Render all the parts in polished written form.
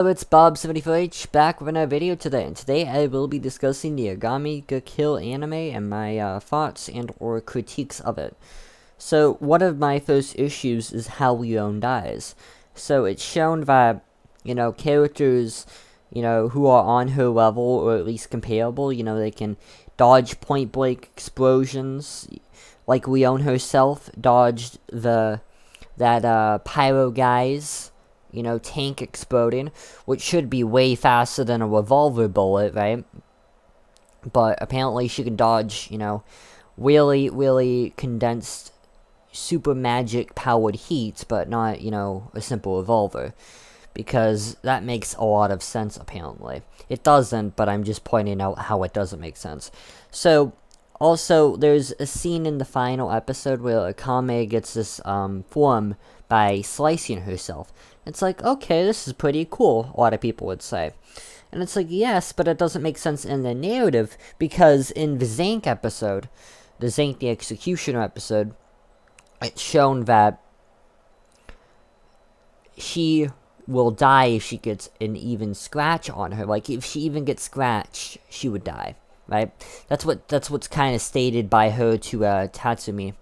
Hello, it's Bob74H back with another video today, and today I will be discussing the Agami ga Kill anime and my thoughts and or critiques of it. So, one of my first issues is how Leon dies. So, it's shown that, characters, who are on her level, or at least comparable, they can dodge point-blank explosions, like Leon herself dodged that pyro guy's tank exploding, which should be way faster than a revolver bullet, right? But apparently she can dodge, really, really condensed, super magic powered heat, but not, a simple revolver. Because that makes a lot of sense, apparently. It doesn't, but I'm just pointing out how it doesn't make sense. So, also, there's a scene in the final episode where Akame gets this form by slicing herself. It's like, okay, this is pretty cool, a lot of people would say. And it's like, yes, but it doesn't make sense in the narrative, because in the Zank episode, the Zank the Executioner episode, it's shown that she will die if she gets an even scratch on her. Like, if she even gets scratched, she would die, right? That's what's kind of stated by her to Tatsumi.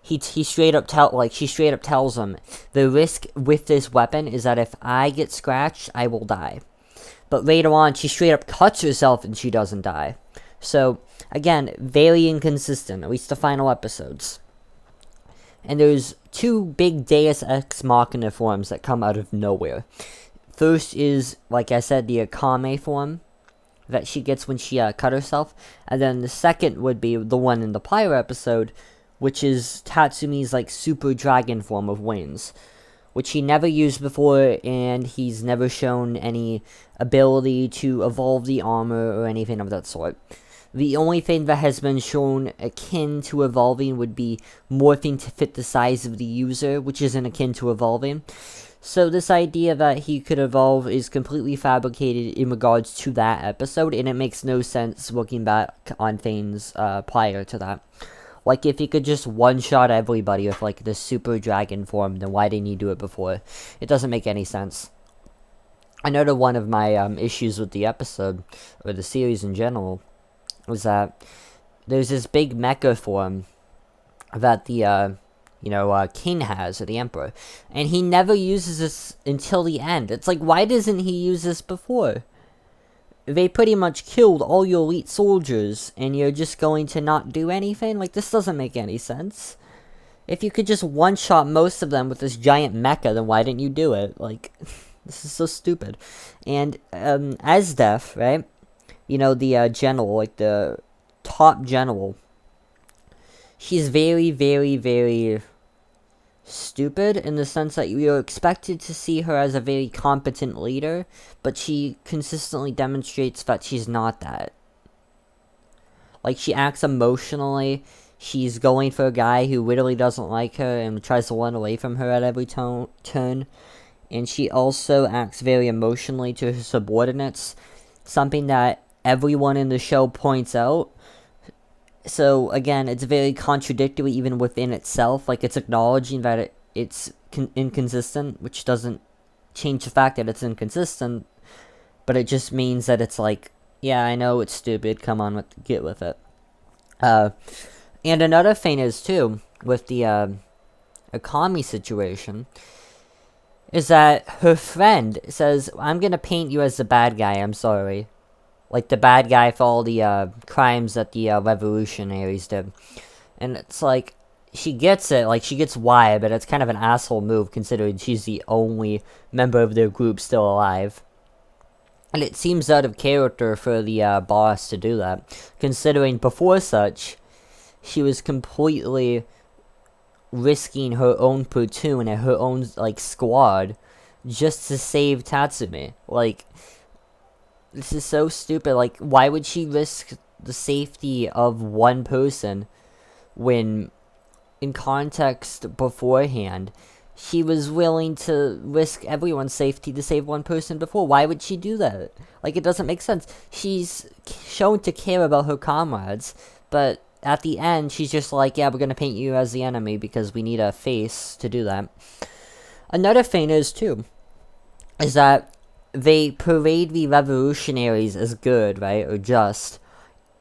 He straight up she straight up tells him, the risk with this weapon is that if I get scratched, I will die. But later on, she straight up cuts herself and she doesn't die. So, again, very inconsistent, at least the final episodes. And there's two big Deus Ex Machina forms that come out of nowhere. First is, like I said, the Akame form that she gets when she cut herself. And then the second would be the one in the Pyro episode, which is Tatsumi's, super dragon form of wings, which he never used before, and he's never shown any ability to evolve the armor or anything of that sort. The only thing that has been shown akin to evolving would be morphing to fit the size of the user, which isn't akin to evolving. So this idea that he could evolve is completely fabricated in regards to that episode, and it makes no sense looking back on things prior to that. Like, if he could just one-shot everybody with, the super dragon form, then why didn't he do it before? It doesn't make any sense. Another one of my issues with the episode, or the series in general, was that there's this big mecha form that the, king has, or the emperor. And he never uses this until the end. It's like, why doesn't he use this before? They pretty much killed all your elite soldiers, and you're just going to not do anything? Like, this doesn't make any sense. If you could just one-shot most of them with this giant mecha, then why didn't you do it? Like, this is so stupid. And, Asdef, right? The general, the top general. She's very, very, very stupid in the sense that you're expected to see her as a very competent leader, but she consistently demonstrates that she's not that. Like, she acts emotionally. She's going for a guy who literally doesn't like her and tries to run away from her at every turn. And she also acts very emotionally to her subordinates, something that everyone in the show points out. So, again, it's very contradictory even within itself. Like, it's acknowledging that it's inconsistent, which doesn't change the fact that it's inconsistent, but it just means that it's like, yeah, I know it's stupid, come on, get with it. And another thing is, too, with the Akame situation, is that her friend says, I'm gonna paint you as the bad guy, I'm sorry. Like, the bad guy for all the crimes that the revolutionaries did. And it's like, she gets it, she gets why, but it's kind of an asshole move considering she's the only member of their group still alive. And it seems out of character for the boss to do that, considering before such, she was completely risking her own platoon and her own, squad just to save Tatsumi. This is so stupid. Why would she risk the safety of one person when, in context beforehand, she was willing to risk everyone's safety to save one person before? Why would she do that? It doesn't make sense. She's shown to care about her comrades, but at the end, she's just like, yeah, we're gonna paint you as the enemy because we need a face to do that. Another thing is, too, is that they parade the revolutionaries as good, right, or just.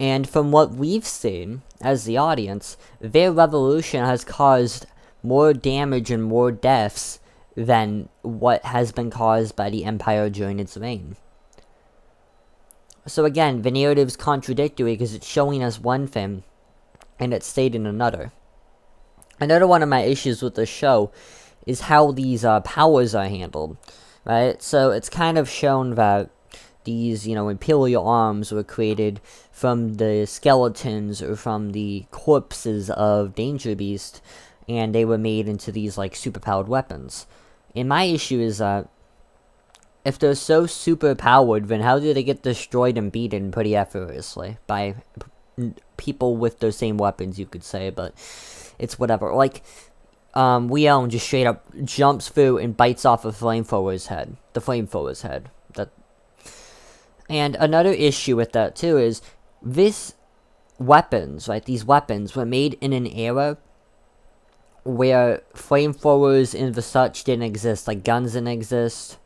And from what we've seen, as the audience, their revolution has caused more damage and more deaths than what has been caused by the Empire during its reign. So again, the narrative's contradictory because it's showing us one thing, and it's stating another. Another one of my issues with the show is how these powers are handled, right? So it's kind of shown that these, imperial arms were created from the skeletons or from the corpses of Danger Beast, and they were made into these, superpowered weapons. And my issue is that if they're so superpowered, then how do they get destroyed and beaten pretty effortlessly by people with those same weapons, you could say, but it's whatever. Leon just straight up jumps through and bites off a flamethrower's head. The flamethrower's head. And another issue with that, too, is these weapons were made in an era where flamethrowers and the such didn't exist, like guns didn't exist,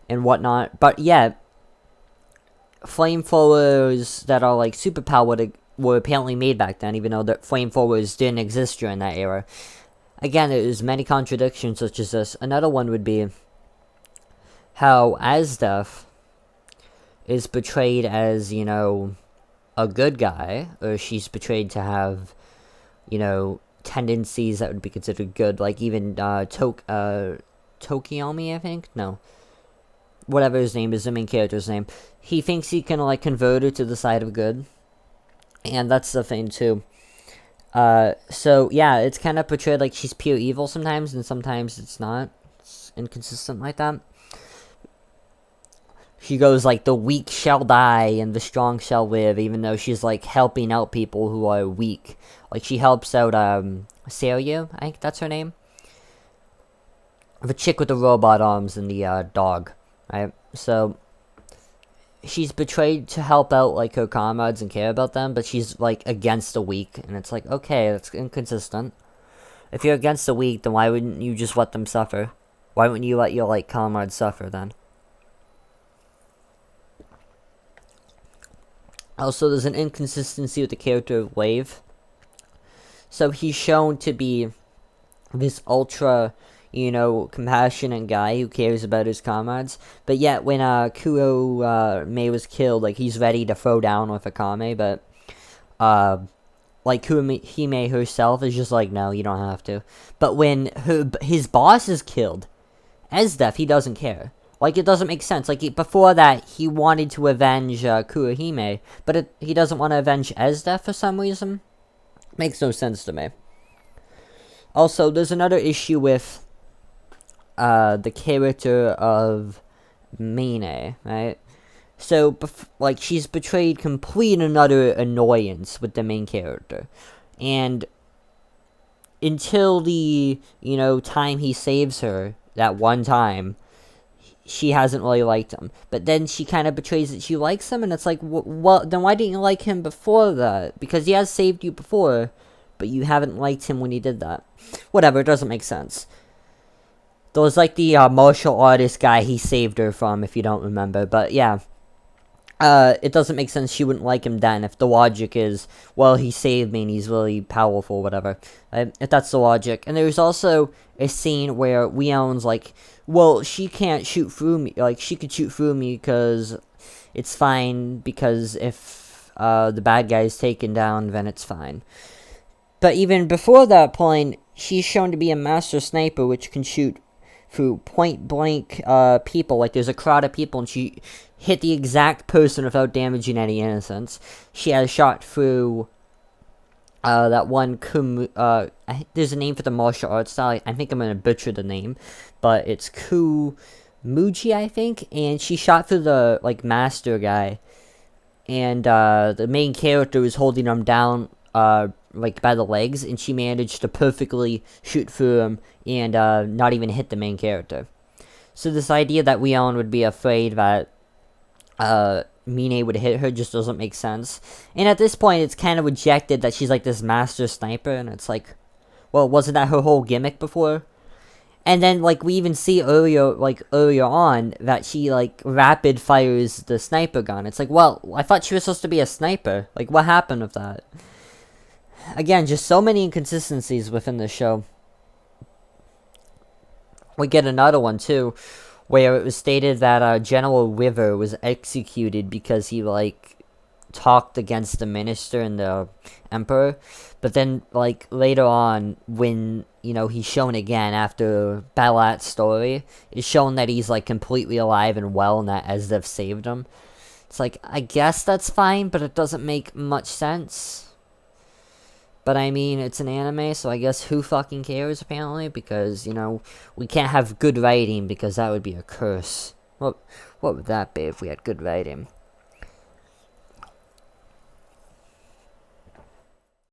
and whatnot. But yet, flamethrowers that are, superpowered were apparently made back then, even though the flamethrowers didn't exist during that era. Again, there's many contradictions such as this. Another one would be how Asdef is portrayed as, a good guy, or she's portrayed to have, tendencies that would be considered good, like even Tokiomi, I think? No. Whatever his name is, the main character's name. He thinks he can, convert her to the side of good. And that's the thing, too. So, yeah, it's kind of portrayed like she's pure evil sometimes, and sometimes it's not. It's inconsistent like that. She goes, the weak shall die and the strong shall live, even though she's, helping out people who are weak. She helps out, Seiryu, I think that's her name. The chick with the robot arms and the, dog, right? So, she's betrayed to help out, her comrades and care about them, but she's, against the weak, and it's okay, that's inconsistent. If you're against the weak, then why wouldn't you just let them suffer? Why wouldn't you let your, comrades suffer, then? Also, there's an inconsistency with the character of Wave. So, he's shown to be this ultra, compassionate guy who cares about his comrades. But yet, when Kurohime was killed, he's ready to throw down with Akame. But, Kurohime herself is just no, you don't have to. But when his boss is killed, Esdef, he doesn't care. It doesn't make sense. Before that, he wanted to avenge Kurohime, but he doesn't want to avenge Esdef for some reason. Makes no sense to me. Also, there's another issue with the character of Mine, right? So, she's betrayed complete and utter annoyance with the main character. And until the, time he saves her, that one time, she hasn't really liked him. But then she kind of betrays that she likes him, and it's well, then why didn't you like him before that? Because he has saved you before, but you haven't liked him when he did that. Whatever, it doesn't make sense. There was, the martial artist guy he saved her from, if you don't remember. But, yeah. It doesn't make sense she wouldn't like him then, if the logic is, well, he saved me and he's really powerful, whatever. If that's the logic. And there's also a scene where Leon's well, she can't shoot through me. She could shoot through me because it's fine, because if the bad guy is taken down, then it's fine. But even before that point, she's shown to be a master sniper, which can shoot through point-blank people. There's a crowd of people, and she hit the exact person without damaging any innocents. She has shot through that one there's a name for the martial arts style. I think I'm going to butcher the name, but it's Kumuji, I think, and she shot through the, master guy, and the main character was holding him down, by the legs, and she managed to perfectly shoot through him and not even hit the main character. So this idea that Leon would be afraid that Mine would hit her just doesn't make sense. And at this point, it's kind of rejected that she's this master sniper, and it's well, wasn't that her whole gimmick before? And then, like, we even see earlier on that she, like, rapid fires the sniper gun. It's like, well, I thought she was supposed to be a sniper. Like, what happened with that? Again, just so many inconsistencies within the show. We get another one, too, where it was stated that General River was executed because he, like, talked against the minister and the emperor. But then, like, later on, when, you know, he's shown again after Balat's story, it's shown that he's, like, completely alive and well and that as they've saved him. It's like, I guess that's fine, but it doesn't make much sense. But I mean, it's an anime, so I guess who fucking cares, apparently? Because, you know, we can't have good writing because that would be a curse. What would that be if we had good writing?